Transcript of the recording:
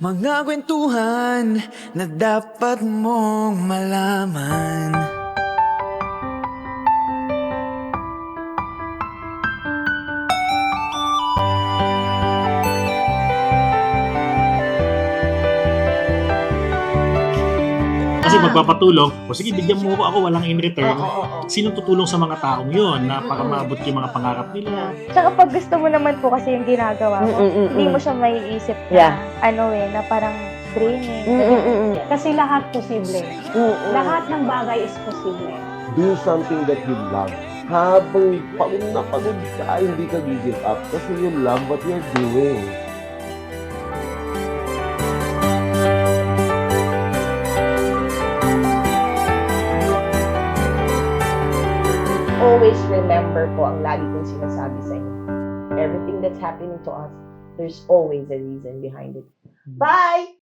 Mga kwentuhan na dapat mong malaman. Kasi magpapatulong, o sige, bigyan mo ako, walang in return. Oo. Sinong tutulong sa mga taong yun na para maabot yung mga pangarap nila? Tsaka pag gusto mo naman po kasi yung ginagawa mo, hindi mo siya maiisip na, na parang draining. Kasi lahat posible. Lahat ng bagay is posible. Do something that you love. Habang pagod na pagod ka, hindi ka give up kasi you love what you're doing. Always remember po ang lagi kong sinasabi sa inyo. Everything that's happening to us, there's always a reason behind it. Bye!